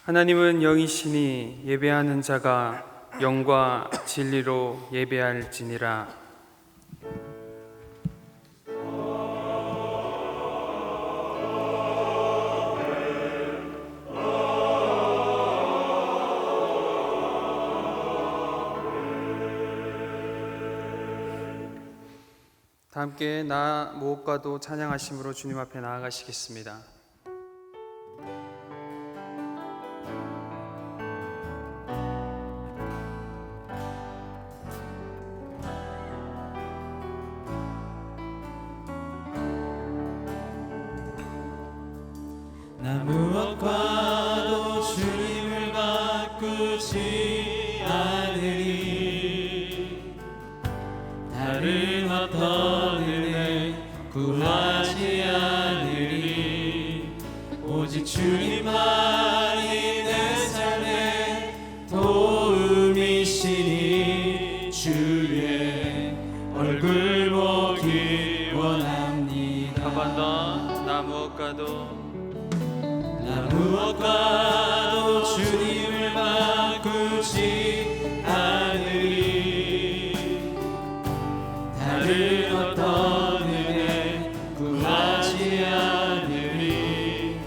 하나님은 영이시니 예배하는 자가 영과 진리로 예배할지니라. 다 함께 나 무엇과도 찬양하심으로 주님 앞에 나아가시겠습니다. 나 무엇과도 주님을 바꾸지 않으리. 다른 어떤 은혜 구하지 않으리. 오직 주님만이 내 삶의 도움이시니 주의 얼굴 보기 원합니다. 한 번 더. 나 무엇과도 주님을 바꾸지 않으리. 다른 어떤 은혜 구하지 않으리.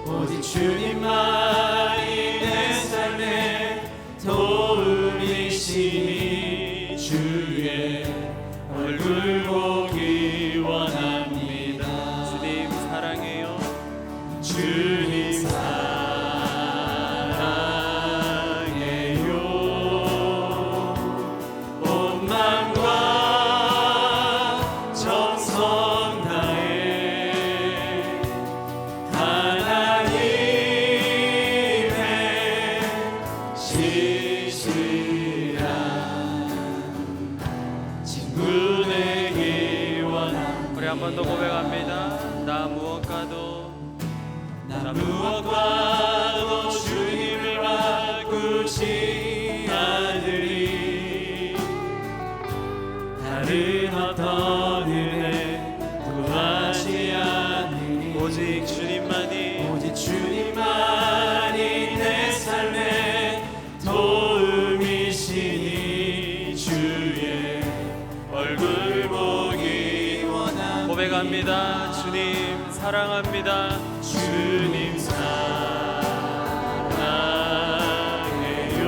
오직 주님만이 내 삶의 도움이시니 주의 얼굴 보기 원합니다. 주님 사랑해요. 주님 사랑해요. 온 맘과 정성 다해 하나님의 신실한 친구 되기 원합니다. 우리 한 번 더 고백합니다. 나 무엇과도 주님을 바꾸지 않으리. 다른 어떤 은혜 구하지 않으리. 오직 주님만이 내 삶의 도움이시니 주의 얼굴 보기 원합니다. 고백합니다. 주님 사랑합니다. 주님 사랑해요.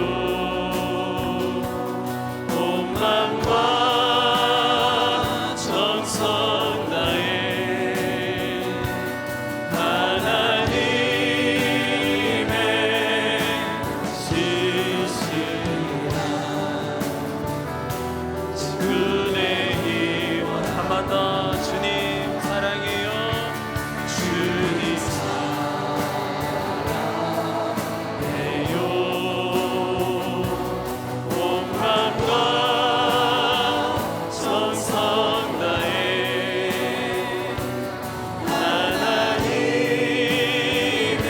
온 맘과 정성 다해 하나님의 신실한 친구 되기 원합니다. 한 번 더. 주님 사랑해요. 주님 사랑해요. 온 맘과 정성 다해 하나님의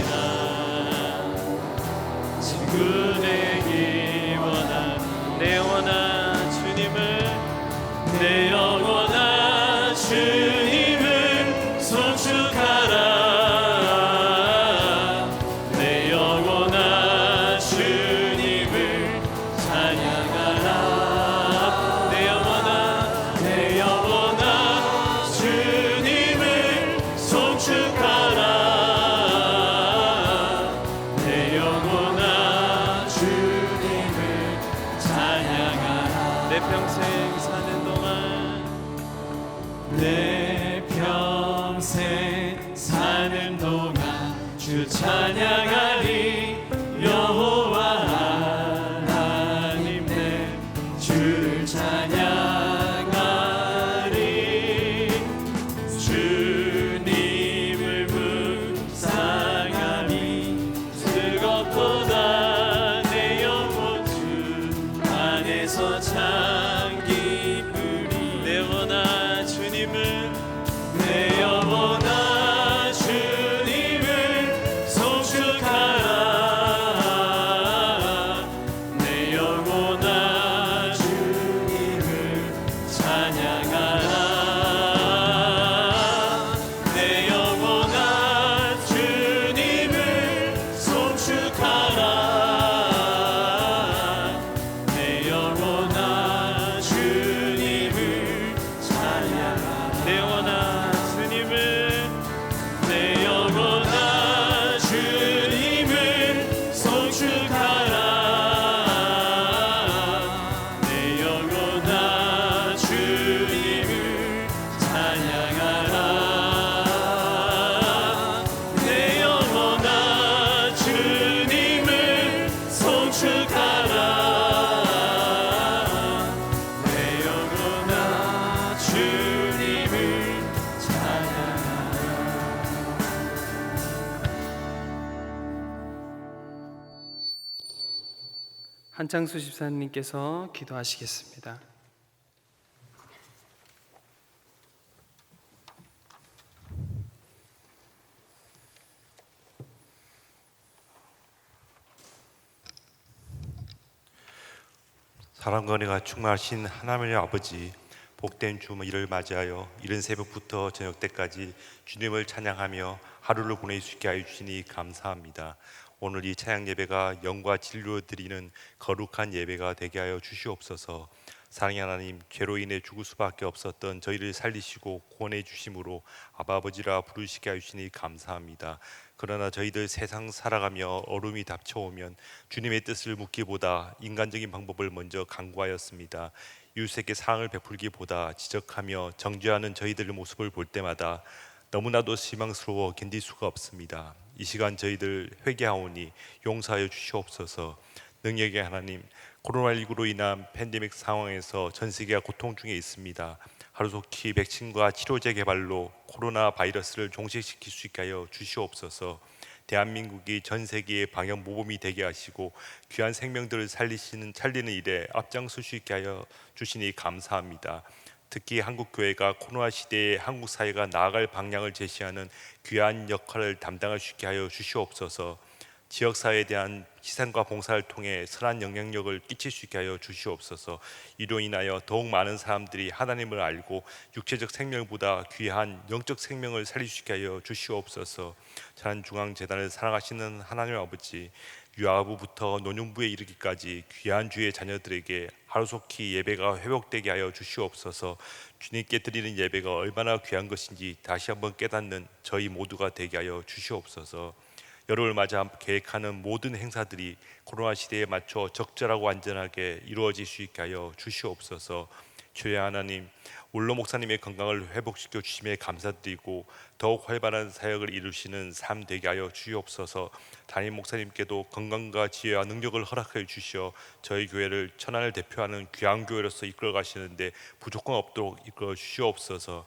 신실한 친구 되기 원합니다. 내 영혼아 주님을 내 영혼아 주님을 송축하라. 내 영혼아 주님을 찬양하라. 내 영혼아 주님을 송축하라. 내 영혼아 주님을 찬양하라. 내 평생 사는 동안 내 평생 사는 동안 주 찬양하리. 여호와 하나님 내 주를 찬양하리. 주님을 묵상하니 그것보다 내 영혼 주 안에서 참 기쁘리. 내 영혼아 주님을 내 영혼아 주님을 송축하라. 내 영혼아 주님을 찬양하라. 내 영혼아 주님을 찬양하라. 한창수 집사님께서 기도하시겠습니다. 사랑과 은혜가 충만하신 하나님의 아버지, 복된 주일을 맞이하여 이른 새벽부터 저녁 때까지 주님을 찬양하며 하루를 보낼 수 있게 하여 주시니 감사합니다. 오늘 이 찬양 예배가 영과 진리로 드리는 거룩한 예배가 되게 하여 주시옵소서. 사랑의 하나님, 죄로 인해 죽을 수밖에 없었던 저희를 살리시고 구원해 주심으로 아버지라 부르시게 하여 주시니 감사합니다. 그러나 저희들 세상 살아가며 어려움이 닥쳐오면 주님의 뜻을 묻기보다 인간적인 방법을 먼저 강구하였습니다. 이웃에게 사랑을 베풀기보다 지적하며 정죄하는 저희들의 모습을 볼 때마다 너무나도 실망스러워 견딜 수가 없습니다. 이 시간 저희들 회개하오니 용서하여 주시옵소서. 능력의 하나님, 코로나19로 인한 팬데믹 상황에서 전 세계가 고통 중에 있습니다. 하루속히 백신과 치료제 개발로 코로나 바이러스를 종식시킬 수 있게 하여 주시옵소서. 대한민국이 전 세계의 방역 모범이 되게 하시고 귀한 생명들을 살리는 일에 앞장설 수 있게 하여 주시니 감사합니다. 특히 한국교회가 코로나 시대에 한국 사회가 나아갈 방향을 제시하는 귀한 역할을 담당할 수 있게 하여 주시옵소서. 지역사회에 대한 희생과 봉사를 통해 선한 영향력을 끼칠 수 있게 하여 주시옵소서. 이로 인하여 더욱 많은 사람들이 하나님을 알고 육체적 생명보다 귀한 영적 생명을 살릴 수 있게 하여 주시옵소서. 자란중앙재단을 사랑하시는 하나님 아버지, 유아부부터 노년부에 이르기까지 귀한 주의 자녀들에게 하루속히 예배가 회복되게 하여 주시옵소서. 주님께 드리는 예배가 얼마나 귀한 것인지 다시 한번 깨닫는 저희 모두가 되게 하여 주시옵소서. 여름을 맞아 계획하는 모든 행사들이 코로나 시대에 맞춰 적절하고 안전하게 이루어질 수 있게 하여 주시옵소서. 주의 하나님, 올로 목사님의 건강을 회복시켜 주심에 감사드리고 더욱 활발한 사역을 이루시는 삶 되게 하여 주시옵소서. 담임 목사님께도 건강과 지혜와 능력을 허락하여 주시어 저희 교회를 천안을 대표하는 귀한 교회로서 이끌어 가시는데 부족함 없도록 이끌어 주시옵소서.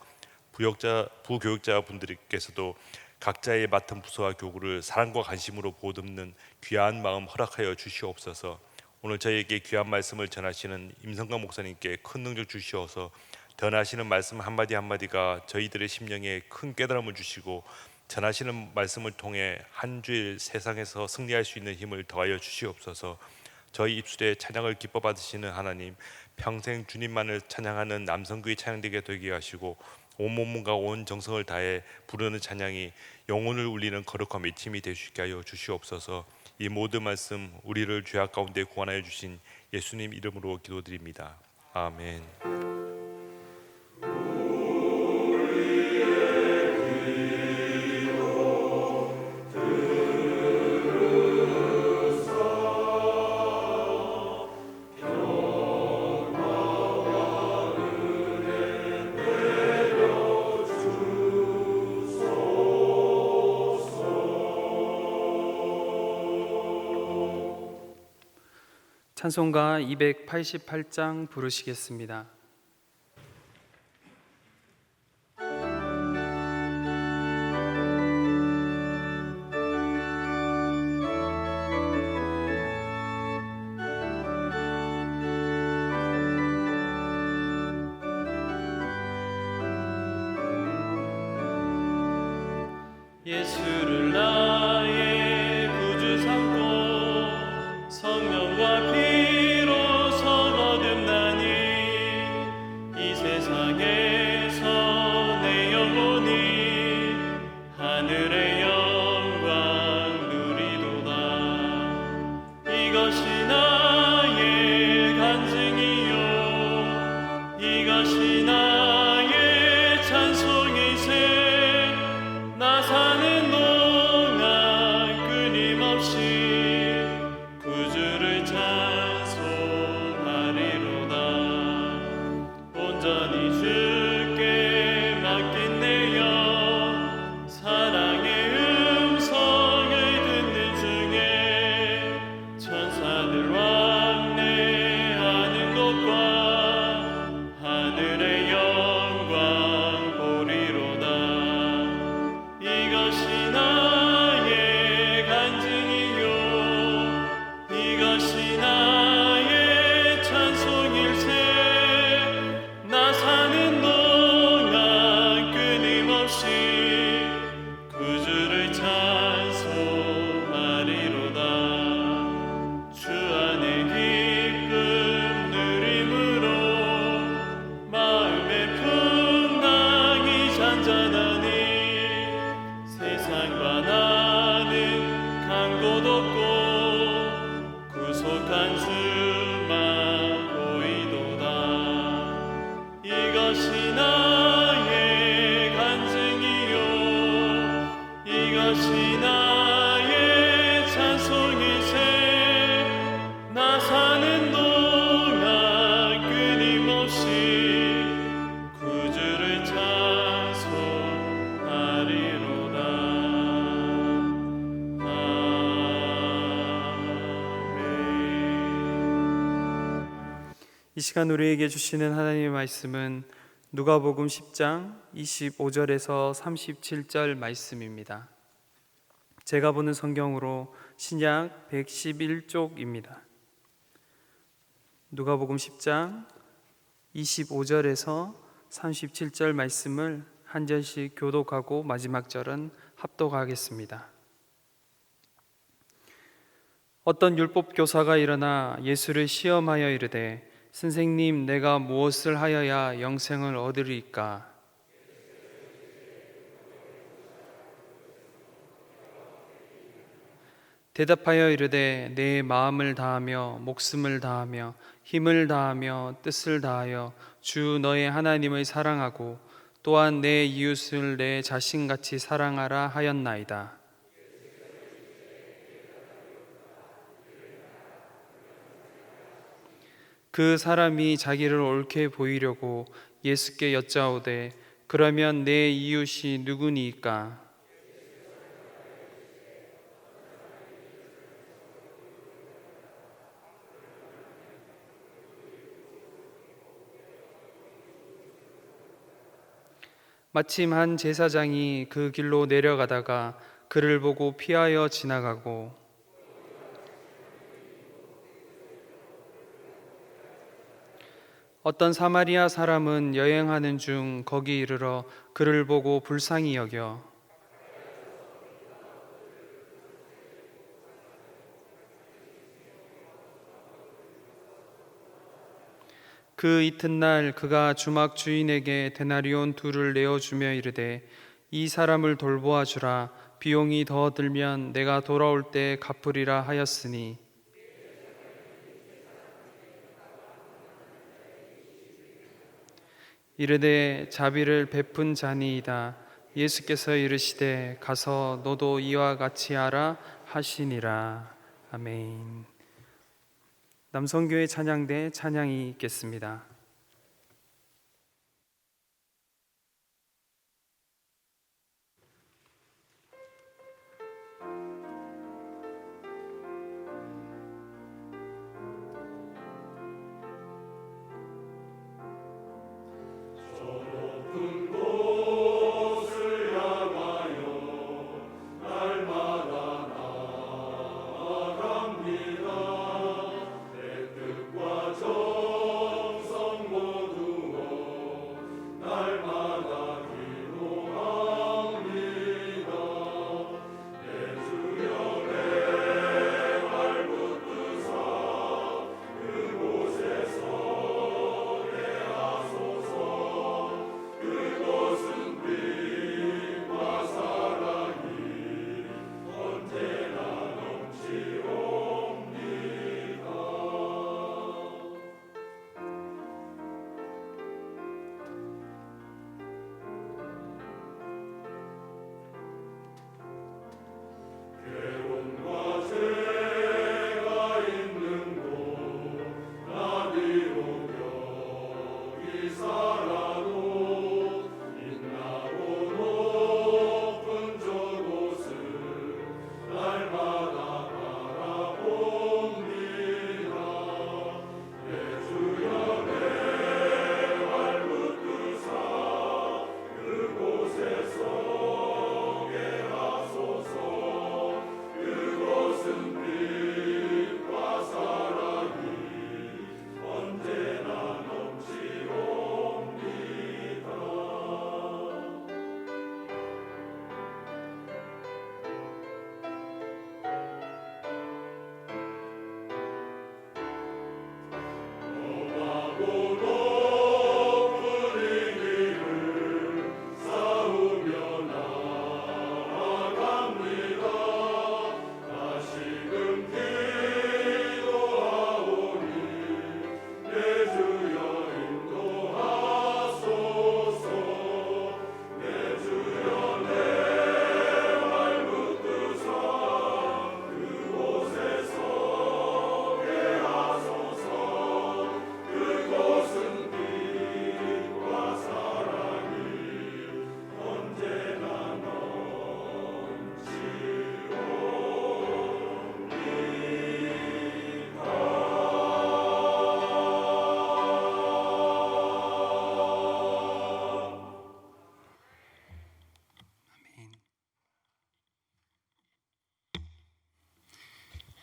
부교육자 분들께서도 각자의 맡은 부서와 교구를 사랑과 관심으로 보듬는 귀한 마음 허락하여 주시옵소서. 오늘 저희에게 귀한 말씀을 전하시는 임성강 목사님께 큰 능력 주시어서 전하시는 말씀 한마디 한마디가 저희들의 심령에 큰 깨달음을 주시고 전하시는 말씀을 통해 한 주일 세상에서 승리할 수 있는 힘을 더하여 주시옵소서. 저희 입술에 찬양을 기뻐 받으시는 하나님, 평생 주님만을 찬양하는 남성교회 찬양되게 되게 하시고 온 몸과 온 정성을 다해 부르는 찬양이 영혼을 울리는 거룩한 외침이 될 수 있게 하여 주시옵소서. 이 모든 말씀 우리를 죄악 가운데 구원하여 주신 예수님 이름으로 기도드립니다. 아멘. 찬송가 288장 부르시겠습니다. 예수를 나의 구주 삼고 성령과 피로 선 얻음나니 이 세상에서 내 영혼이 하늘의 영광 누리도다. 이것이 나의 간증이요 이것이 나의 찬송이세. 나 사는 나의 간증이요 이것이 나의 찬송이세 나 사는 동안 끊임없이 구주를 찬송하리로다. 이 시간 우리에게 주시는 하나님의 말씀은 누가복음 10장 25절에서 37절 말씀입니다. 제가 보는 성경으로 신약 111쪽입니다. 누가복음 10장 25절에서 37절 말씀을 한 절씩 교독하고 마지막 절은 합독하겠습니다. 어떤 율법 교사가 일어나 예수를 시험하여 이르되 선생님, 내가 무엇을 하여야 영생을 얻으리까? 대답하여 이르되 내 마음을 다하며 목숨을 다하며 힘을 다하며 뜻을 다하여 주 너의 하나님을 사랑하고 또한 내 이웃을 내 자신같이 사랑하라 하였나이다. 그 사람이 자기를 옳게 보이려고 예수께 여짜오되 그러면 내 이웃이 누구니까? 마침 한 제사장이 그 길로 내려가다가 그를 보고 피하여 지나가고 어떤 사마리아 사람은 여행하는 중 거기 이르러 그를 보고 불쌍히 여겨 그 이튿날 그가 주막 주인에게 데나리온 2를 내어주며 이르되 이 사람을 돌보아 주라 비용이 더 들면 내가 돌아올 때 갚으리라 하였으니 이르되 자비를 베푼 자니이다. 예수께서 이르시되 가서 너도 이와 같이 하라 하시니라. 아멘. 남성교회 찬양대 찬양이 있겠습니다. 내 뜻과 정성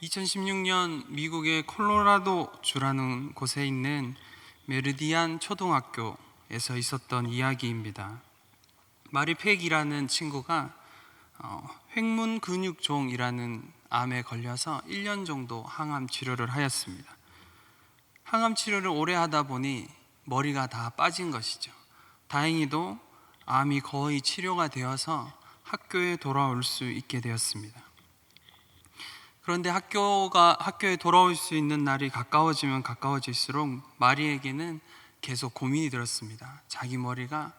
2016년 미국의 콜로라도 주라는 곳에 있는 메르디안 초등학교에서 있었던 이야기입니다. 마리 팩이라는 친구가 횡문 근육종이라는 암에 걸려서 1년 정도 항암 치료를 하였습니다. 항암 치료를 오래 하다 보니 머리가 다 빠진 것이죠. 다행히도 암이 거의 치료가 되어서 학교에 돌아올 수 있게 되었습니다. 그런데 학교에 돌아올 수 있는 날이 가까워지면 가까워질수록 마리에게는 계속 고민이 들었습니다. 자기 머리가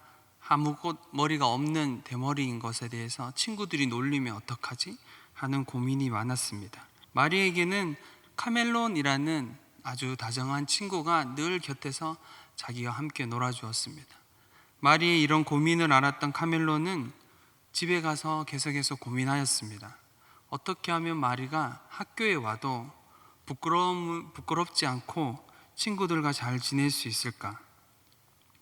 머리가 없는 대머리인 것에 대해서 친구들이 놀리면 어떡하지? 하는 고민이 많았습니다. 마리에게는 카멜론이라는 아주 다정한 친구가 늘 곁에서 자기와 함께 놀아주었습니다. 마리의 이런 고민을 알았던 카멜론은 집에 가서 계속해서 고민하였습니다. 어떻게 하면 마리가 학교에 와도 부끄럽지 않고 친구들과 잘 지낼 수 있을까?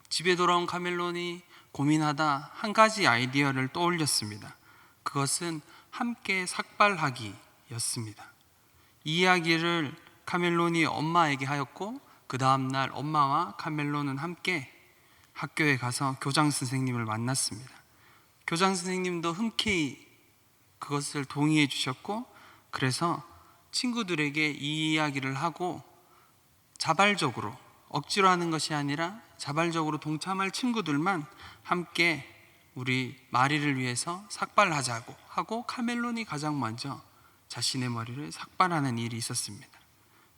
집에 돌아온 카멜론이 고민하다 한 가지 아이디어를 떠올렸습니다. 그것은 함께 삭발하기였습니다. 이 이야기를 카멜론이 엄마에게 하였고 그 다음날 엄마와 카멜론은 함께 학교에 가서 교장 선생님을 만났습니다. 교장 선생님도 흔쾌히 그것을 동의해 주셨고, 그래서 친구들에게 이 이야기를 하고 자발적으로, 억지로 하는 것이 아니라 자발적으로 동참할 친구들만 함께 우리 마리를 위해서 삭발하자고 하고 카멜론이 가장 먼저 자신의 머리를 삭발하는 일이 있었습니다.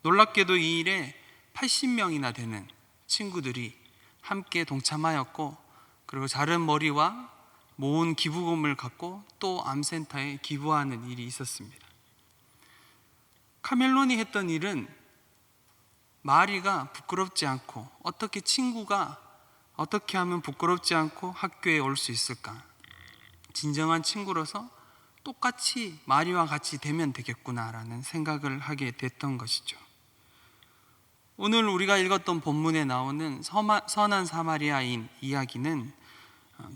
놀랍게도 이 일에 80명이나 되는 친구들이 함께 동참하였고, 그리고 자른 머리와 모은 기부금을 갖고 또 암센터에 기부하는 일이 있었습니다. 카멜론이 했던 일은 마리가 부끄럽지 않고, 어떻게 친구가 어떻게 하면 부끄럽지 않고 학교에 올 수 있을까? 진정한 친구로서 똑같이 마리와 같이 되면 되겠구나라는 생각을 하게 됐던 것이죠. 오늘 우리가 읽었던 본문에 나오는 선한 사마리아인 이야기는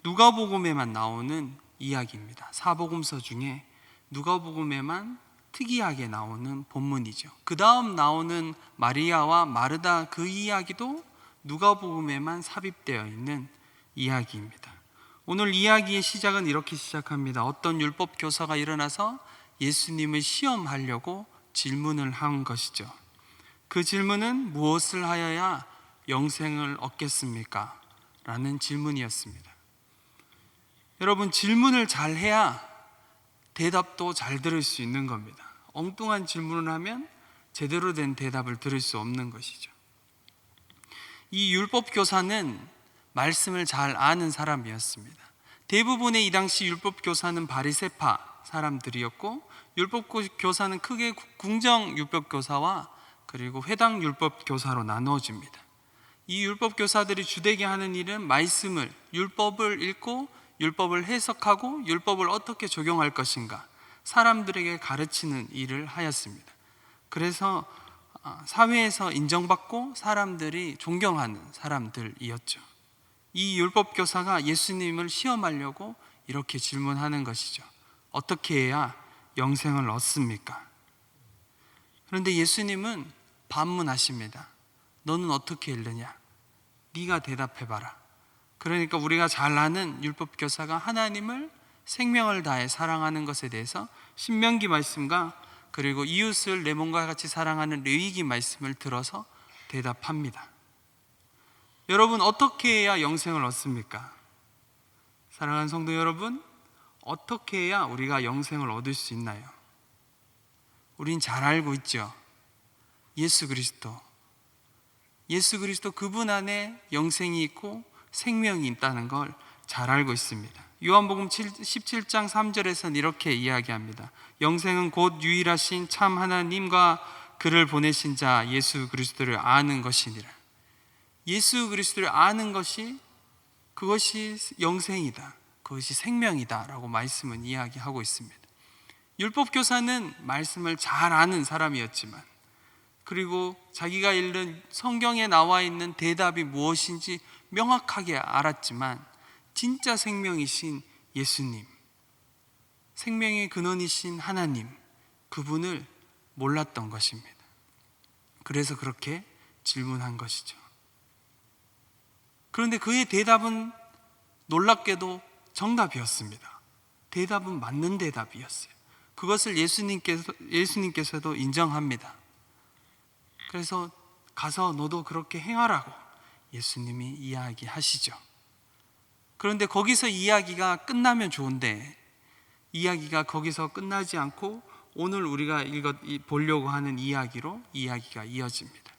누가복음에만 나오는 이야기입니다. 사복음서 중에 누가복음에만 특이하게 나오는 본문이죠. 그 다음 나오는 마리아와 마르다 그 이야기도 누가복음에만 삽입되어 있는 이야기입니다. 오늘 이야기의 시작은 이렇게 시작합니다. 어떤 율법 교사가 일어나서 예수님을 시험하려고 질문을 한 것이죠. 그 질문은 무엇을 하여야 영생을 얻겠습니까? 라는 질문이었습니다. 여러분, 질문을 잘 해야 대답도 잘 들을 수 있는 겁니다. 엉뚱한 질문을 하면 제대로 된 대답을 들을 수 없는 것이죠. 이 율법 교사는 말씀을 잘 아는 사람이었습니다. 대부분의 이 당시 율법 교사는 바리새파 사람들이었고, 율법 교사는 크게 궁정 율법 교사와 그리고 회당 율법 교사로 나누어집니다. 이 율법 교사들이 주되게 하는 일은 말씀을, 율법을 읽고 율법을 해석하고 율법을 어떻게 적용할 것인가 사람들에게 가르치는 일을 하였습니다. 그래서 사회에서 인정받고 사람들이 존경하는 사람들이었죠. 이 율법 교사가 예수님을 시험하려고 이렇게 질문하는 것이죠. 어떻게 해야 영생을 얻습니까? 그런데 예수님은 반문하십니다. 너는 어떻게 읽느냐? 네가 대답해봐라. 그러니까 우리가 잘 아는 율법 교사가 하나님을 생명을 다해 사랑하는 것에 대해서 신명기 말씀과 그리고 이웃을 내 몸과 같이 사랑하는 레위기 말씀을 들어서 대답합니다. 여러분, 어떻게 해야 영생을 얻습니까? 사랑하는 성도 여러분, 어떻게 해야 우리가 영생을 얻을 수 있나요? 우린 잘 알고 있죠. 예수 그리스도 그분 안에 영생이 있고 생명이 있다는 걸 잘 알고 있습니다. 요한복음 17장 3절에서는 이렇게 이야기합니다. 영생은 곧 유일하신 참 하나님과 그를 보내신 자 예수 그리스도를 아는 것이니라. 예수 그리스도를 아는 것이, 그것이 영생이다, 그것이 생명이다 라고 말씀은 이야기하고 있습니다. 율법교사는 말씀을 잘 아는 사람이었지만, 그리고 자기가 읽는 성경에 나와 있는 대답이 무엇인지 명확하게 알았지만, 진짜 생명이신 예수님, 생명의 근원이신 하나님, 그분을 몰랐던 것입니다. 그래서 그렇게 질문한 것이죠. 그런데 그의 대답은 놀랍게도 정답이었습니다. 대답은 맞는 대답이었어요. 그것을 예수님께서도 인정합니다. 그래서 가서 너도 그렇게 행하라고 예수님이 이야기하시죠. 그런데 거기서 이야기가 끝나면 좋은데 이야기가 거기서 끝나지 않고 오늘 우리가 보려고 하는 이야기로 이야기가 이어집니다.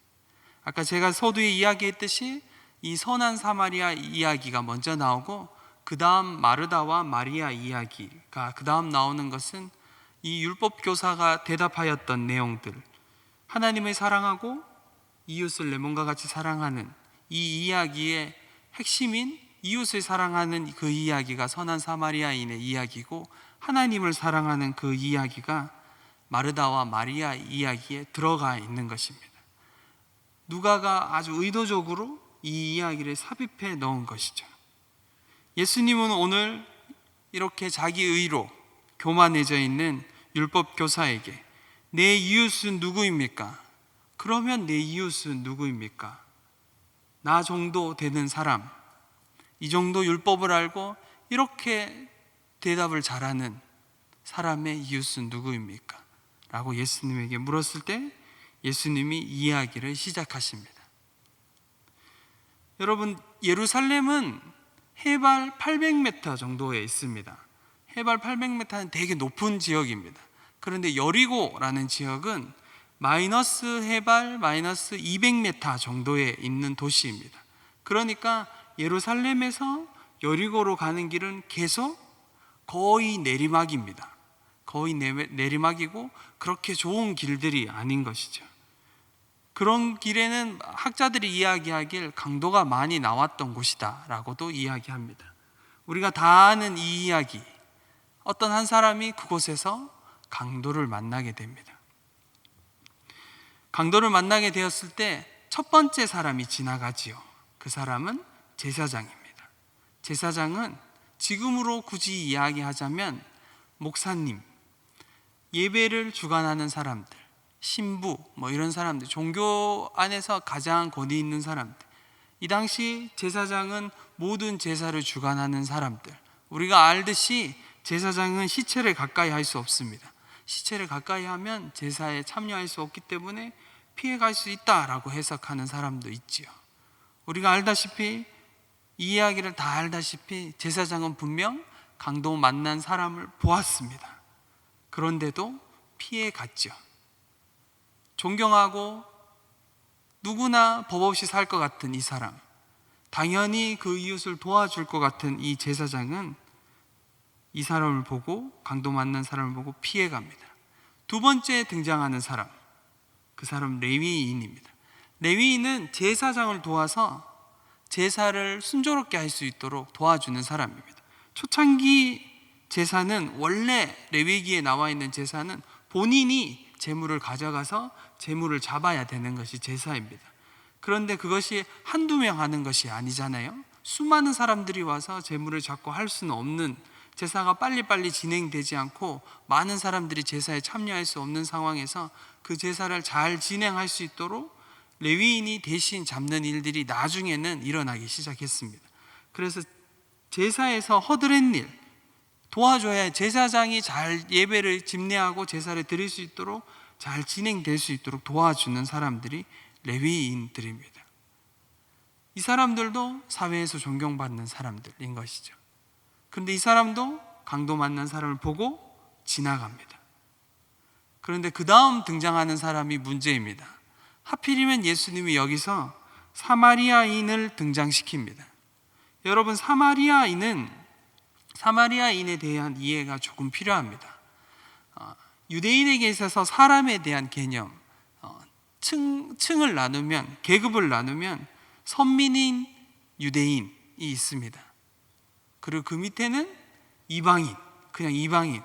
아까 제가 서두에 이야기했듯이 이 선한 사마리아 이야기가 먼저 나오고 그 다음 마르다와 마리아 이야기가 그 다음 나오는 것은 이 율법 교사가 대답하였던 내용들, 하나님을 사랑하고 이웃을 내 몸과 같이 사랑하는 이 이야기의 핵심인 이웃을 사랑하는 그 이야기가 선한 사마리아인의 이야기고, 하나님을 사랑하는 그 이야기가 마르다와 마리아 이야기에 들어가 있는 것입니다. 누가가 아주 의도적으로 이 이야기를 삽입해 넣은 것이죠. 예수님은 오늘 이렇게 자기 의로 교만해져 있는 율법 교사에게 내 이웃은 누구입니까? 그러면 내 이웃은 누구입니까? 나 정도 되는 사람, 이 정도 율법을 알고 이렇게 대답을 잘하는 사람의 이웃은 누구입니까? 라고 예수님에게 물었을 때 예수님이 이야기를 시작하십니다. 여러분, 예루살렘은 해발 800m 정도에 있습니다. 해발 800m는 되게 높은 지역입니다. 그런데 여리고라는 지역은 해발 마이너스 200m 정도에 있는 도시입니다. 그러니까 예루살렘에서 여리고로 가는 길은 계속 거의 내리막입니다. 거의 내리막이고 그렇게 좋은 길들이 아닌 것이죠. 그런 길에는 학자들이 이야기하길 강도가 많이 나왔던 곳이다 라고도 이야기합니다. 우리가 다 아는 이 이야기, 어떤 한 사람이 그곳에서 강도를 만나게 됩니다. 강도를 만나게 되었을 때 첫 번째 사람이 지나가지요. 그 사람은 제사장입니다. 제사장은 지금으로 굳이 이야기하자면 목사님, 예배를 주관하는 사람들, 신부, 이런 사람들, 종교 안에서 가장 권위 있는 사람들. 이 당시 제사장은 모든 제사를 주관하는 사람들. 우리가 알듯이 제사장은 시체를 가까이 할 수 없습니다. 시체를 가까이 하면 제사에 참여할 수 없기 때문에 피해갈 수 있다라고 해석하는 사람도 있지요. 우리가 알다시피, 이 이야기를 다 알다시피 제사장은 분명 강도 만난 사람을 보았습니다. 그런데도 피해갔죠. 존경하고 누구나 법 없이 살 것 같은 이 사람, 당연히 그 이웃을 도와줄 것 같은 이 제사장은 이 사람을 보고, 강도 만난 사람을 보고 피해갑니다. 두 번째 등장하는 사람, 그 사람 레위인입니다. 레위인은 제사장을 도와서 제사를 순조롭게 할 수 있도록 도와주는 사람입니다. 초창기 제사는, 원래 레위기에 나와 있는 제사는 본인이 제물을 가져가서 제물을 잡아야 되는 것이 제사입니다. 그런데 그것이 한두 명 하는 것이 아니잖아요. 수많은 사람들이 와서 제물을 잡고 할 수는 없는, 제사가 빨리빨리 진행되지 않고 많은 사람들이 제사에 참여할 수 없는 상황에서 그 제사를 잘 진행할 수 있도록 레위인이 대신 잡는 일들이 나중에는 일어나기 시작했습니다. 그래서 제사에서 허드렛 일, 도와줘야 제사장이 잘 예배를 집례하고 제사를 드릴 수 있도록 잘 진행될 수 있도록 도와주는 사람들이 레위인들입니다. 이 사람들도 사회에서 존경받는 사람들인 것이죠. 그런데 이 사람도 강도 만난 사람을 보고 지나갑니다. 그런데 그 다음 등장하는 사람이 문제입니다. 하필이면 예수님이 여기서 사마리아인을 등장시킵니다. 여러분, 사마리아인에 대한 이해가 조금 필요합니다. 유대인에게 있어서 사람에 대한 개념, 층을 나누면, 계급을 나누면 선민인, 유대인이 있습니다. 그리고 그 밑에는 이방인, 그냥 이방인,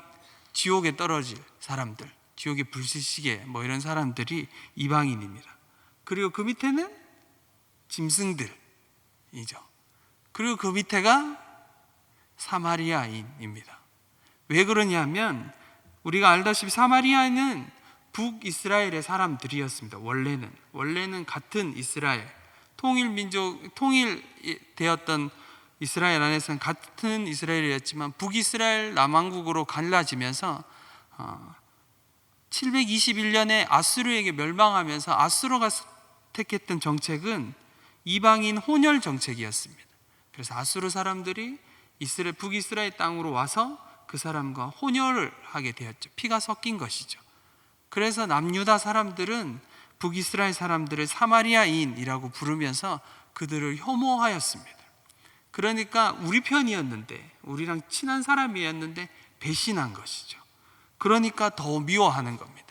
지옥에 떨어질 사람들, 지옥에 불시시게 이런 사람들이 이방인입니다. 그리고 그 밑에는 짐승들이죠. 그리고 그 밑에가 사마리아인입니다. 왜 그러냐면 우리가 알다시피 사마리아인은 북이스라엘의 사람들이었습니다. 원래는 같은 이스라엘, 통일되었던 이스라엘 안에서는 같은 이스라엘이었지만 북이스라엘 남왕국으로 갈라지면서 721년에 아수르에게 멸망하면서 아수르가 택했던 정책은 이방인 혼혈 정책이었습니다. 그래서 아수르 사람들이 북이스라엘 땅으로 와서 그 사람과 혼혈을 하게 되었죠. 피가 섞인 것이죠. 그래서 남유다 사람들은 북이스라엘 사람들을 사마리아인이라고 부르면서 그들을 혐오하였습니다. 그러니까 우리 편이었는데, 우리랑 친한 사람이었는데 배신한 것이죠. 그러니까 더 미워하는 겁니다.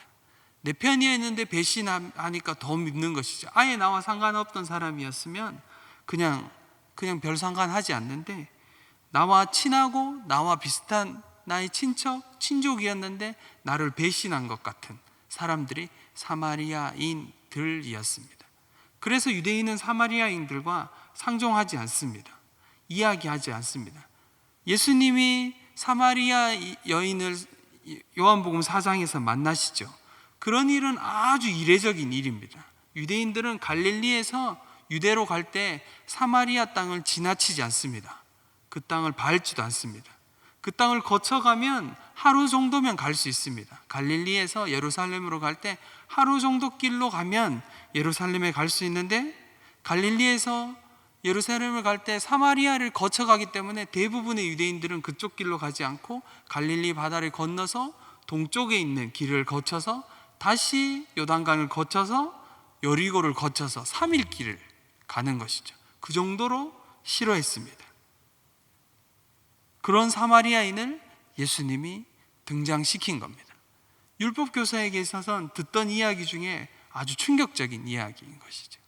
내 편이었는데 배신하니까 더 믿는 것이죠. 아예 나와 상관없던 사람이었으면 그냥 별 상관하지 않는데, 나와 친하고 나와 비슷한 나의 친족이었는데 나를 배신한 것 같은 사람들이 사마리아인들이었습니다. 그래서 유대인은 사마리아인들과 상종하지 않습니다. 이야기하지 않습니다. 예수님이 사마리아 여인을 요한복음 4장에서 만나시죠. 그런 일은 아주 이례적인 일입니다. 유대인들은 갈릴리에서 유대로 갈 때 사마리아 땅을 지나치지 않습니다. 그 땅을 밟지도 않습니다. 그 땅을 거쳐가면 하루 정도면 갈 수 있습니다. 갈릴리에서 예루살렘으로 갈 때 하루 정도 길로 가면 예루살렘에 갈 수 있는데, 갈릴리에서 예루살렘을 갈 때 사마리아를 거쳐가기 때문에 대부분의 유대인들은 그쪽 길로 가지 않고 갈릴리 바다를 건너서 동쪽에 있는 길을 거쳐서 다시 요단강을 거쳐서 여리고를 거쳐서 3일 길을 가는 것이죠. 그 정도로 싫어했습니다. 그런 사마리아인을 예수님이 등장시킨 겁니다. 율법 교사에게 있어서는 듣던 이야기 중에 아주 충격적인 이야기인 것이죠.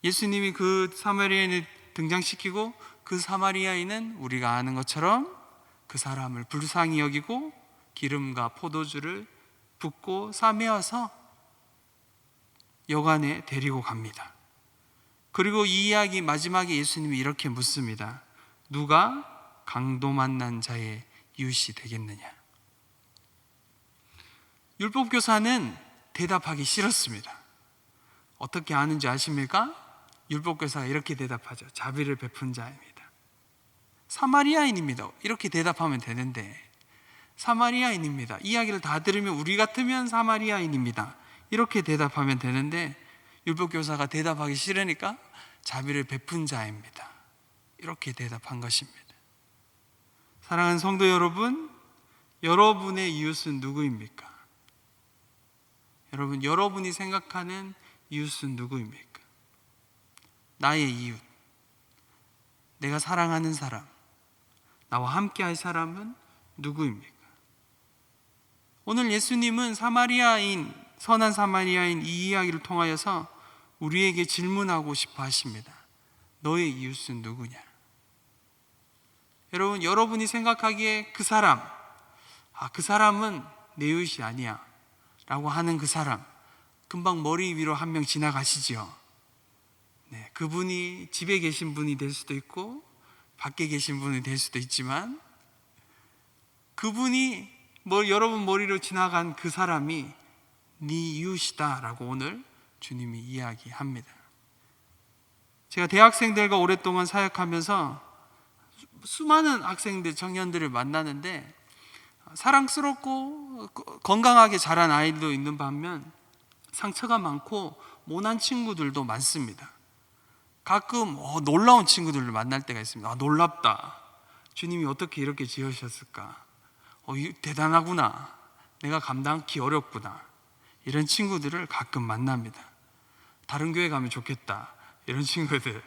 예수님이 그 사마리아인을 등장시키고, 그 사마리아인은 우리가 아는 것처럼 그 사람을 불쌍히 여기고 기름과 포도주를 붓고 싸매어서 여관에 데리고 갑니다. 그리고 이 이야기 마지막에 예수님이 이렇게 묻습니다. 누가 강도 만난 자의 이웃이 되겠느냐? 율법교사는 대답하기 싫었습니다. 어떻게 아는지 아십니까? 율법교사가 이렇게 대답하죠. 자비를 베푼 자입니다. 사마리아인입니다. 이렇게 대답하면 되는데, 사마리아인입니다. 이야기를 다 들으면 우리 같으면 사마리아인입니다. 이렇게 대답하면 되는데, 율법교사가 대답하기 싫으니까 자비를 베푼 자입니다. 이렇게 대답한 것입니다. 사랑하는 성도 여러분, 여러분의 이웃은 누구입니까? 여러분, 여러분이 생각하는 이웃은 누구입니까? 나의 이웃, 내가 사랑하는 사람, 나와 함께 할 사람은 누구입니까? 오늘 예수님은 선한 사마리아인 이 이야기를 통하여서 우리에게 질문하고 싶어 하십니다. 너의 이웃은 누구냐? 여러분, 여러분이 생각하기에 그 사람은 내 이웃이 아니야 라고 하는 그 사람, 금방 머리 위로 한 명 지나가시죠. 네, 그분이 집에 계신 분이 될 수도 있고 밖에 계신 분이 될 수도 있지만, 그분이 여러분 머리로 지나간 그 사람이 네 이웃이다 라고 오늘 주님이 이야기합니다. 제가 대학생들과 오랫동안 사역하면서 수많은 학생들, 청년들을 만나는데, 사랑스럽고 건강하게 자란 아이들도 있는 반면 상처가 많고 모난 친구들도 많습니다. 가끔 놀라운 친구들을 만날 때가 있습니다. 놀랍다. 주님이 어떻게 이렇게 지으셨을까? 대단하구나. 내가 감당하기 어렵구나. 이런 친구들을 가끔 만납니다. 다른 교회 가면 좋겠다. 이런 친구들.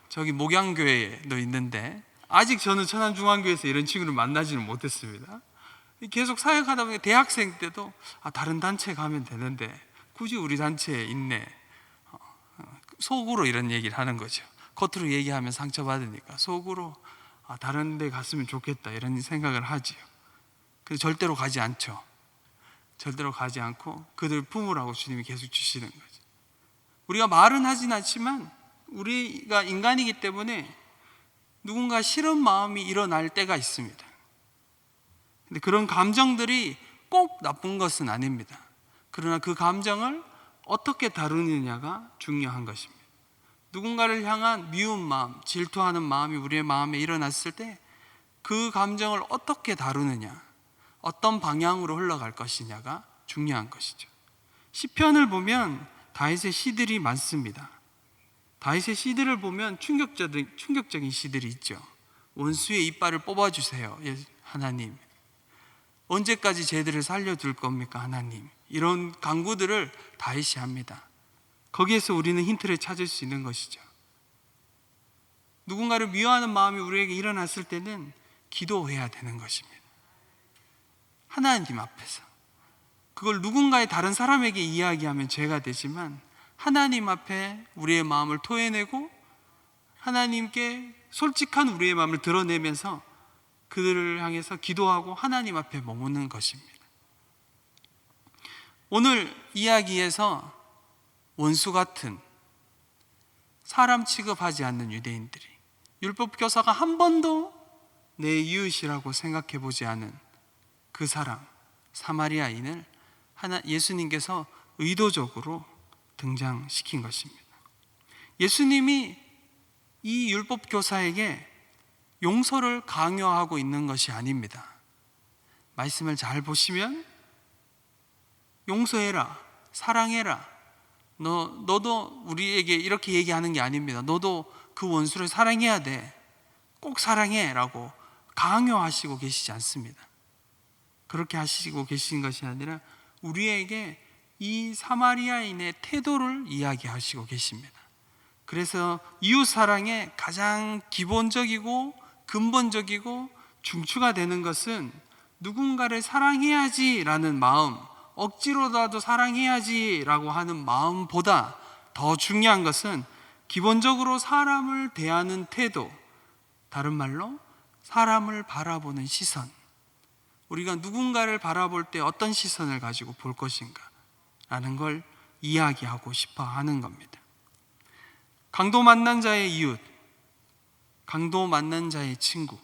저기 목양교회도 있는데, 아직 저는 천안중앙교회에서 이런 친구를 만나지는 못했습니다. 계속 사역하다 보니까 대학생 때도 다른 단체 가면 되는데 굳이 우리 단체에 있네. 속으로 이런 얘기를 하는 거죠. 겉으로 얘기하면 상처받으니까 속으로 다른 데 갔으면 좋겠다 이런 생각을 하지요. 그래서 절대로 가지 않죠. 절대로 가지 않고 그들 품으라고 주님이 계속 주시는 거죠. 우리가 말은 하진 않지만 우리가 인간이기 때문에 누군가 싫은 마음이 일어날 때가 있습니다. 근데 그런 감정들이 꼭 나쁜 것은 아닙니다. 그러나 그 감정을 어떻게 다루느냐가 중요한 것입니다. 누군가를 향한 미운 마음, 질투하는 마음이 우리의 마음에 일어났을 때 그 감정을 어떻게 다루느냐, 어떤 방향으로 흘러갈 것이냐가 중요한 것이죠. 시편을 보면 다윗의 시들이 많습니다. 다윗의 시들을 보면 충격적인 시들이 있죠. 원수의 이빨을 뽑아주세요, 하나님. 언제까지 쟤들을 살려둘 겁니까, 하나님? 이런 간구들을 다윗이 합니다. 거기에서 우리는 힌트를 찾을 수 있는 것이죠. 누군가를 미워하는 마음이 우리에게 일어났을 때는 기도해야 되는 것입니다. 하나님 앞에서. 그걸 누군가의 다른 사람에게 이야기하면 죄가 되지만 하나님 앞에 우리의 마음을 토해내고 하나님께 솔직한 우리의 마음을 드러내면서 그들을 향해서 기도하고 하나님 앞에 머무는 것입니다. 오늘 이야기에서 원수 같은 사람 취급하지 않는 유대인들이, 율법 교사가 한 번도 내 이웃이라고 생각해 보지 않은 그 사람, 사마리아인을 예수님께서 의도적으로 등장시킨 것입니다. 예수님이 이 율법 교사에게 용서를 강요하고 있는 것이 아닙니다. 말씀을 잘 보시면 용서해라, 사랑해라, 너도 우리에게 이렇게 얘기하는 게 아닙니다. 너도 그 원수를 사랑해야 돼, 꼭 사랑해 라고 강요하시고 계시지 않습니다. 그렇게 하시고 계신 것이 아니라 우리에게 이 사마리아인의 태도를 이야기하시고 계십니다. 그래서 이웃 사랑의 가장 기본적이고 근본적이고 중추가 되는 것은 누군가를 사랑해야지라는 마음, 억지로라도 사랑해야지라고 하는 마음보다 더 중요한 것은 기본적으로 사람을 대하는 태도, 다른 말로 사람을 바라보는 시선. 우리가 누군가를 바라볼 때 어떤 시선을 가지고 볼 것인가 라는 걸 이야기하고 싶어 하는 겁니다. 강도 만난 자의 이웃, 강도 만난 자의 친구.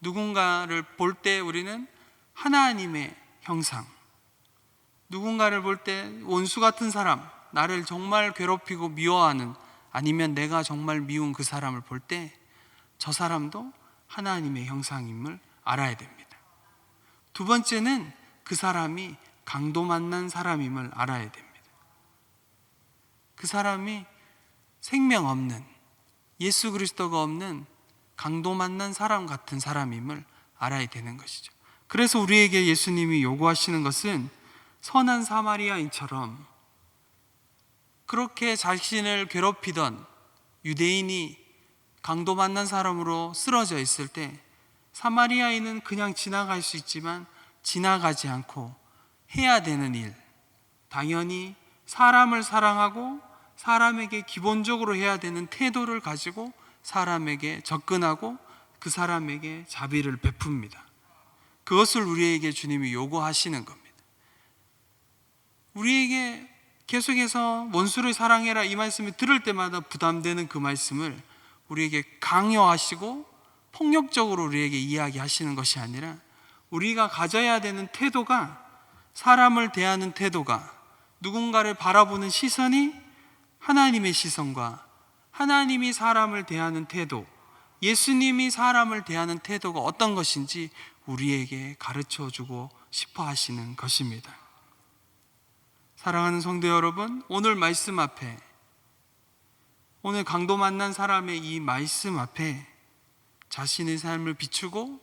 누군가를 볼 때 우리는 하나님의 형상, 누군가를 볼 때 원수 같은 사람, 나를 정말 괴롭히고 미워하는, 아니면 내가 정말 미운 그 사람을 볼 때 저 사람도 하나님의 형상임을 알아야 됩니다. 두 번째는 그 사람이 강도 만난 사람임을 알아야 됩니다. 그 사람이 생명 없는, 예수 그리스도가 없는 강도 만난 사람 같은 사람임을 알아야 되는 것이죠. 그래서 우리에게 예수님이 요구하시는 것은 선한 사마리아인처럼 그렇게 자신을 괴롭히던 유대인이 강도 만난 사람으로 쓰러져 있을 때 사마리아인은 그냥 지나갈 수 있지만 지나가지 않고 해야 되는 일, 당연히 사람을 사랑하고 사람에게 기본적으로 해야 되는 태도를 가지고 사람에게 접근하고 그 사람에게 자비를 베풉니다. 그것을 우리에게 주님이 요구하시는 겁니다. 우리에게 계속해서 원수를 사랑해라 이 말씀을 들을 때마다 부담되는 그 말씀을 우리에게 강요하시고 폭력적으로 우리에게 이야기하시는 것이 아니라 우리가 가져야 되는 태도가, 사람을 대하는 태도가, 누군가를 바라보는 시선이 하나님의 시선과 하나님이 사람을 대하는 태도, 예수님이 사람을 대하는 태도가 어떤 것인지 우리에게 가르쳐주고 싶어 하시는 것입니다. 사랑하는 성도 여러분, 오늘 말씀 앞에, 오늘 강도 만난 사람의 이 말씀 앞에 자신의 삶을 비추고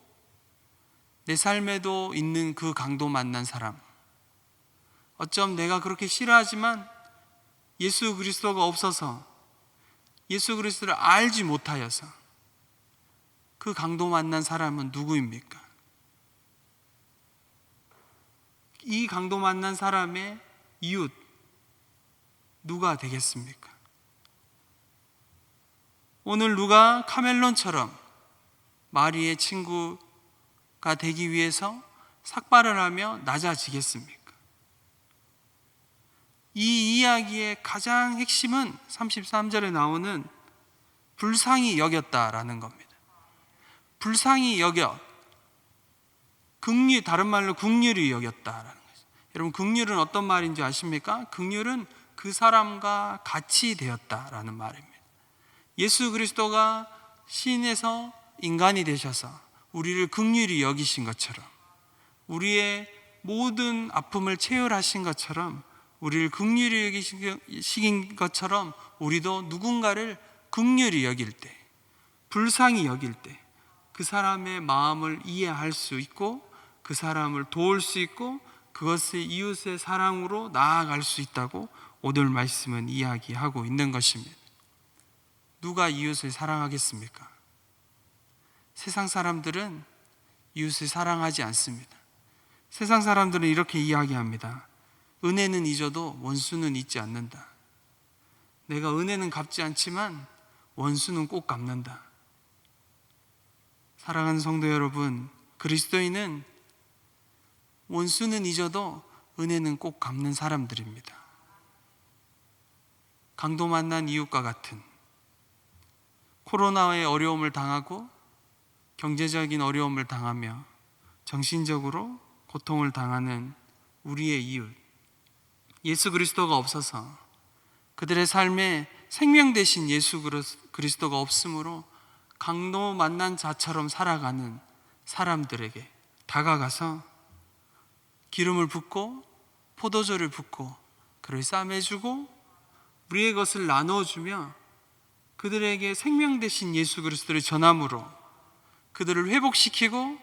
내 삶에도 있는 그 강도 만난 사람, 어쩜 내가 그렇게 싫어하지만 예수 그리스도가 없어서, 예수 그리스도를 알지 못하여서 그 강도 만난 사람은 누구입니까? 이 강도 만난 사람의 이웃 누가 되겠습니까? 오늘 누가 카멜론처럼 마리의 친구가 되기 위해서 삭발을 하며 낮아지겠습니까? 이 이야기의 가장 핵심은 33절에 나오는 불쌍히 여겼다라는 겁니다. 불쌍히 여겨, 다른 말로 긍휼히 여겼다라는 거죠. 여러분, 긍휼은 어떤 말인지 아십니까? 긍휼은 그 사람과 같이 되었다라는 말입니다. 예수 그리스도가 신에서 인간이 되셔서 우리를 긍휼히 여기신 것처럼, 우리의 모든 아픔을 체휼하신 것처럼, 우리를 긍휼히 여기신 것처럼 우리도 누군가를 긍휼히 여길 때, 불쌍히 여길 때 그 사람의 마음을 이해할 수 있고, 그 사람을 도울 수 있고, 그것을 이웃의 사랑으로 나아갈 수 있다고 오늘 말씀은 이야기하고 있는 것입니다. 누가 이웃을 사랑하겠습니까? 세상 사람들은 이웃을 사랑하지 않습니다. 세상 사람들은 이렇게 이야기합니다. 은혜는 잊어도 원수는 잊지 않는다. 내가 은혜는 갚지 않지만 원수는 꼭 갚는다. 사랑하는 성도 여러분, 그리스도인은 원수는 잊어도 은혜는 꼭 갚는 사람들입니다. 강도 만난 이웃과 같은, 코로나의 어려움을 당하고 경제적인 어려움을 당하며 정신적으로 고통을 당하는 우리의 이웃, 예수 그리스도가 없어서, 그들의 삶에 생명 되신 예수 그리스도가 없으므로 강도 만난 자처럼 살아가는 사람들에게 다가가서 기름을 붓고 포도주를 붓고 그를 싸매주고 우리의 것을 나눠주며 그들에게 생명 되신 예수 그리스도를 전함으로 그들을 회복시키고,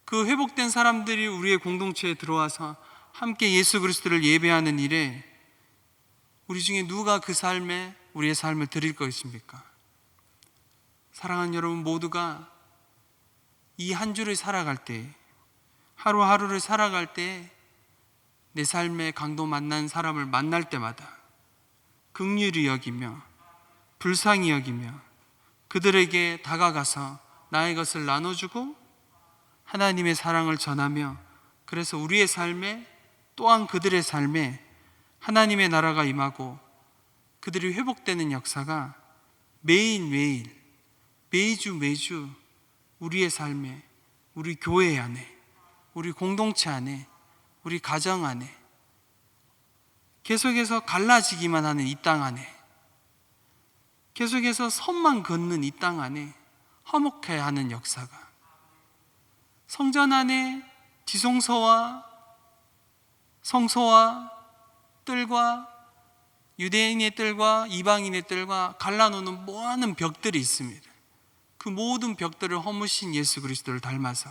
그 회복된 사람들이 우리의 공동체에 들어와서 함께 예수 그리스도를 예배하는 일에 우리 중에 누가 그 삶에 우리의 삶을 드릴 것입니까? 사랑하는 여러분, 모두가 이 한 주를 살아갈 때, 하루하루를 살아갈 때 내 삶에 강도 만난 사람을 만날 때마다 긍휼히 여기며 불쌍히 여기며 그들에게 다가가서 나의 것을 나눠주고 하나님의 사랑을 전하며, 그래서 우리의 삶에, 또한 그들의 삶에 하나님의 나라가 임하고 그들이 회복되는 역사가 매일매일, 매주 우리의 삶에, 우리 교회 안에, 우리 공동체 안에, 우리 가정 안에 계속해서 갈라지기만 하는 이 땅 안에, 계속해서 선만 긋는 이 땅 안에 화목해 하는 역사가, 성전 안에 지성소와 성소와 뜰과 유대인의 뜰과 이방인의 뜰과 갈라놓는 많은 벽들이 있습니다. 그 모든 벽들을 허무신 예수 그리스도를 닮아서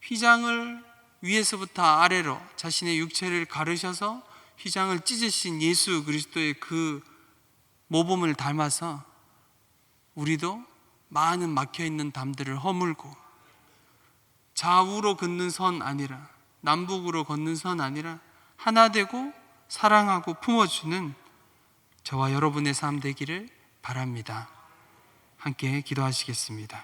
휘장을 위에서부터 아래로 자신의 육체를 가르셔서 휘장을 찢으신 예수 그리스도의 그 모범을 닮아서 우리도 많은 막혀있는 담들을 허물고 좌우로 걷는 선 아니라, 남북으로 걷는 선 아니라 하나 되고 사랑하고 품어주는 저와 여러분의 삶 되기를 바랍니다. 함께 기도하시겠습니다.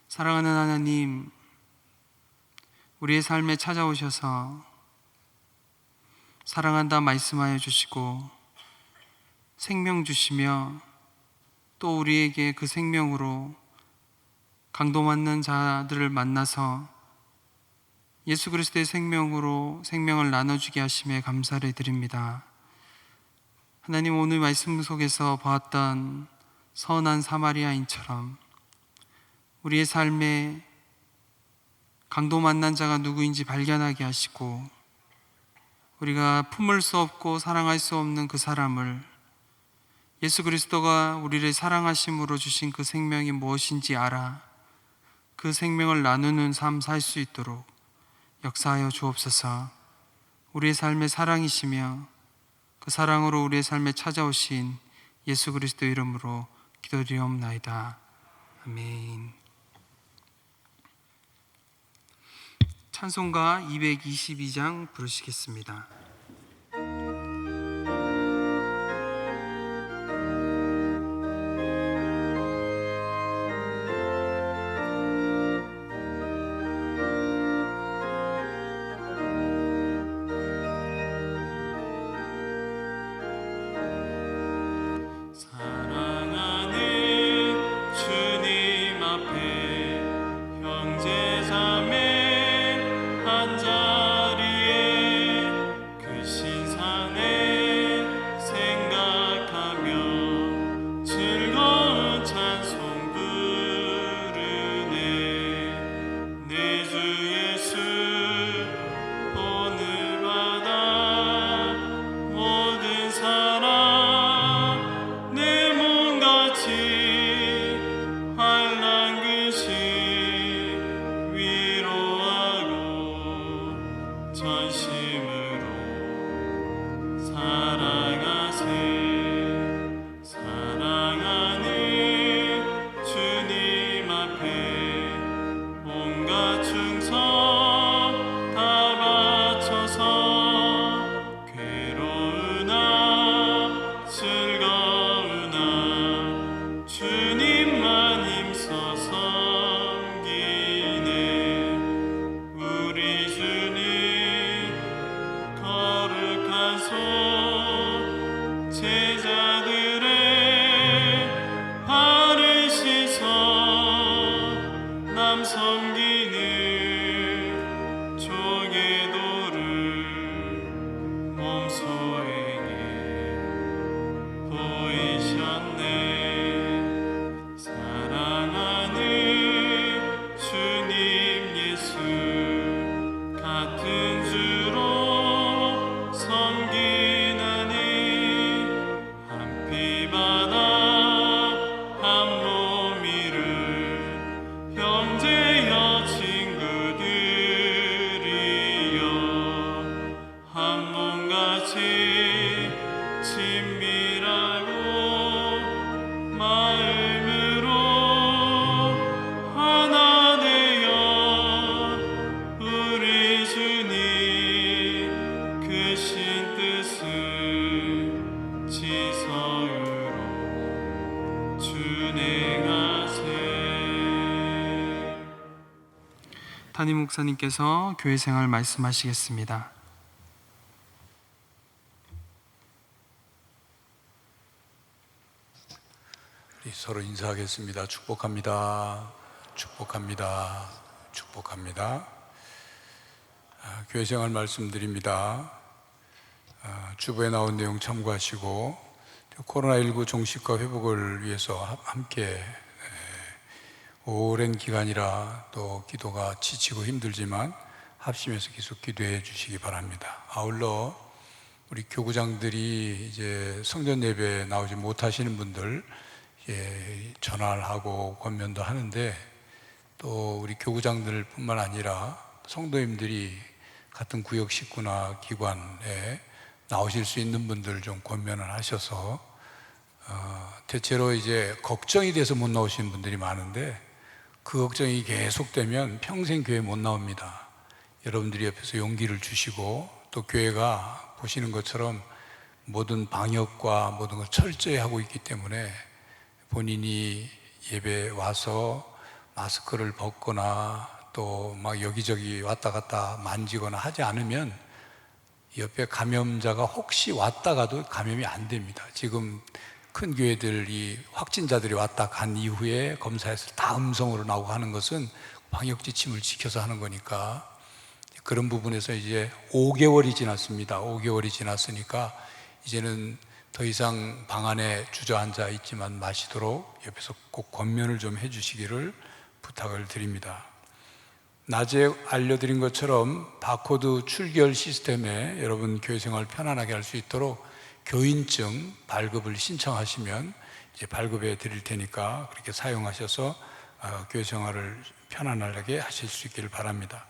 사랑하는 하나님, 우리의 삶에 찾아오셔서 사랑한다 말씀하여 주시고 생명 주시며, 또 우리에게 그 생명으로 강도 맞는 자들을 만나서 예수 그리스도의 생명으로 생명을 나눠주게 하심에 감사를 드립니다. 하나님, 오늘 말씀 속에서 보았던 선한 사마리아인처럼 우리의 삶에 강도 만난 자가 누구인지 발견하게 하시고, 우리가 품을 수 없고 사랑할 수 없는 그 사람을 예수 그리스도가 우리를 사랑하심으로 주신 그 생명이 무엇인지 알아 그 생명을 나누는 삶 살 수 있도록 역사하여 주옵소서. 우리의 삶의 사랑이시며 그 사랑으로 우리의 삶에 찾아오신 예수 그리스도 이름으로 기도드리옵나이다. 아멘. 찬송가 222장 부르시겠습니다. 사랑하는 주님 앞에 담임 목사님께서 교회 생활 말씀하시겠습니다. 우리 서로 인사하겠습니다. 축복합니다. 축복합니다. 축복합니다. 교회 생활 말씀드립니다. 주보에 나온 내용 참고하시고 코로나19 종식과 회복을 위해서 함께 오랜 기간이라 또 기도가 지치고 힘들지만 합심해서 계속 기도해 주시기 바랍니다. 아울러 우리 교구장들이 이제 성전 예배에 나오지 못하시는 분들 전화를 하고 권면도 하는데, 또 우리 교구장들 뿐만 아니라 성도님들이 같은 구역 식구나 기관에 나오실 수 있는 분들 좀 권면을 하셔서 대체로 이제 걱정이 돼서 못 나오시는 분들이 많은데, 그 걱정이 계속되면 평생 교회 못 나옵니다. 여러분들이 옆에서 용기를 주시고, 또 교회가 보시는 것처럼 모든 방역과 모든 걸 철저히 하고 있기 때문에 본인이 예배 와서 마스크를 벗거나 또 막 여기저기 왔다 갔다 만지거나 하지 않으면 옆에 감염자가 혹시 왔다가도 감염이 안 됩니다. 지금 큰 교회들이 확진자들이 왔다 간 이후에 검사해서 다 음성으로 나오고 하는 것은 방역 지침을 지켜서 하는 거니까, 그런 부분에서 이제 5개월이 지났습니다. 5개월이 지났으니까 이제는 더 이상 방 안에 주저앉아 있지만 마시도록 옆에서 꼭 권면을 좀 해주시기를 부탁을 드립니다. 낮에 알려드린 것처럼 바코드 출결 시스템에 여러분 교회 생활 편안하게 할 수 있도록 교인증 발급을 신청하시면 이제 발급해 드릴 테니까 그렇게 사용하셔서 교회 생활을 편안하게 하실 수 있기를 바랍니다.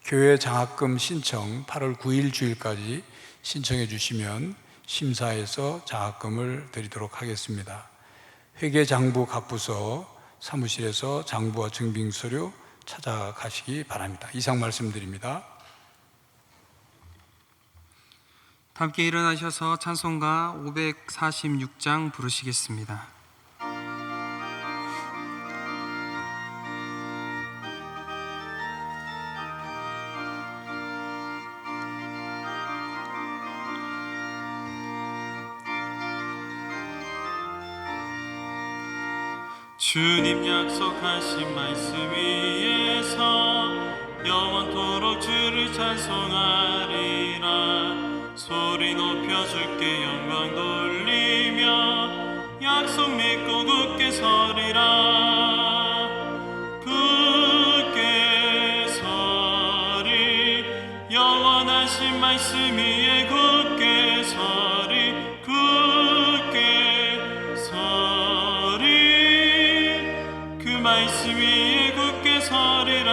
교회 장학금 신청 8월 9일 주일까지 신청해 주시면 심사해서 장학금을 드리도록 하겠습니다. 회계장부 각 부서 사무실에서 장부와 증빙서류 찾아가시기 바랍니다. 이상 말씀드립니다. 함께 일어나셔서 찬송가 546장 부르시겠습니다. 주님 약속하신 말씀 위에서 영원토록 주를 찬송하리라. 소리 높여 주께 영광 돌리며 약속 믿고 굳게 서리라. 굳게 서리 영원하신 말씀 위에 굳게 서리. 굳게 서리 그 말씀 위에 굳게 서리라.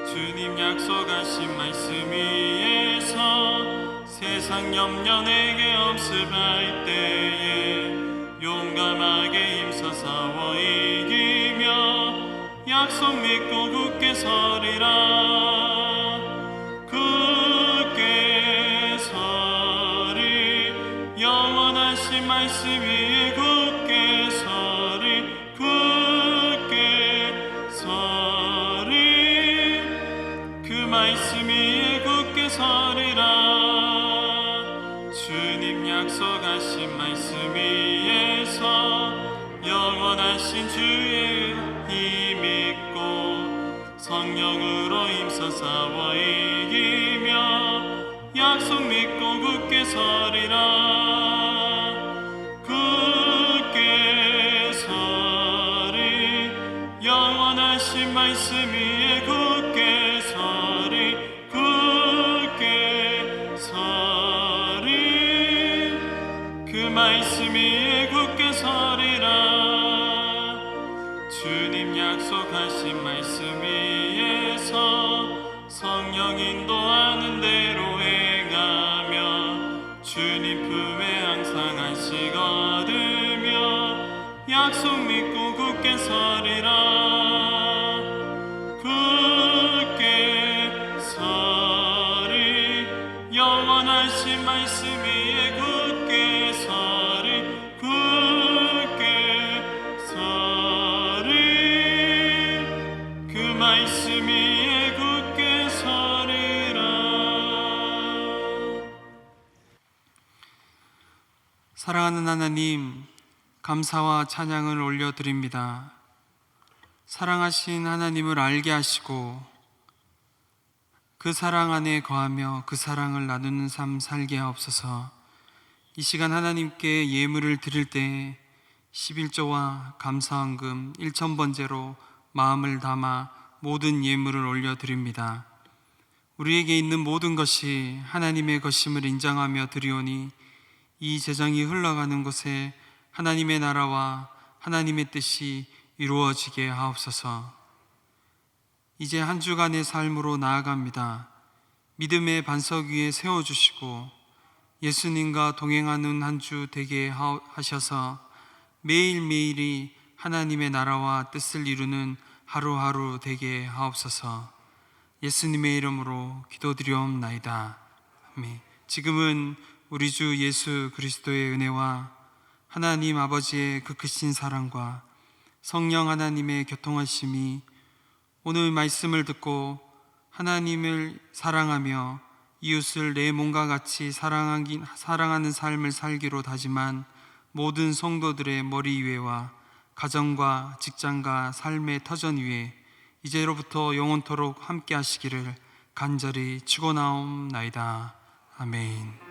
주님 약속하신 말씀 위에서 세상 염려 내게 없음할 때에 용감하게 힘써 싸워 이기며 약속 믿고 굳게 서리라. 굳게 서리 영원하신 말씀 위에 굳게 서리. 굳게 서리 그 말씀 위에 굳게 서리라. 주님 약속하신 말씀 위에서 영원하신 주의 힘 있고 성령으로 힘써 싸워 이기며 약속 믿고 굳게 서리라. 굳게 서리 영원하신 말씀 위에 굳게 서리. 굳게 서리 그 말씀 위에 굳게 서리라. 주님 약속하신 말씀 위에서 성령 인도하는 대로 행하며 주님 품에 항상 안식 얻으며 약속 믿고 굳게 서리라. 굳게 서리 영원하신 말씀 위에 굳게 서리. 굳게 서리 그 말씀 사랑하는 하나님, 감사와 찬양을 올려드립니다. 사랑하신 하나님을 알게 하시고 그 사랑 안에 거하며 그 사랑을 나누는 삶 살게 하옵소서. 이 시간 하나님께 예물을 드릴 때 11조와 감사헌금 1,000번제로 마음을 담아 모든 예물을 올려드립니다. 우리에게 있는 모든 것이 하나님의 것임을 인정하며 드리오니 이 재정이 흘러가는 곳에 하나님의 나라와 하나님의 뜻이 이루어지게 하옵소서. 이제 한 주간의 삶으로 나아갑니다. 믿음의 반석 위에 세워주시고 예수님과 동행하는 한 주 되게 하셔서 매일매일이 하나님의 나라와 뜻을 이루는 하루하루 되게 하옵소서. 예수님의 이름으로 기도드리옵나이다. 아멘. 지금은 우리 주 예수 그리스도의 은혜와 하나님 아버지의 그 크신 사랑과 성령 하나님의 교통하심이 오늘 말씀을 듣고 하나님을 사랑하며 이웃을 내 몸과 같이 사랑하는 삶을 살기로 다짐한 모든 성도들의 머리 위에와 가정과 직장과 삶의 터전 위에 이제로부터 영원토록 함께 하시기를 간절히 축원하옵나이다. 아멘.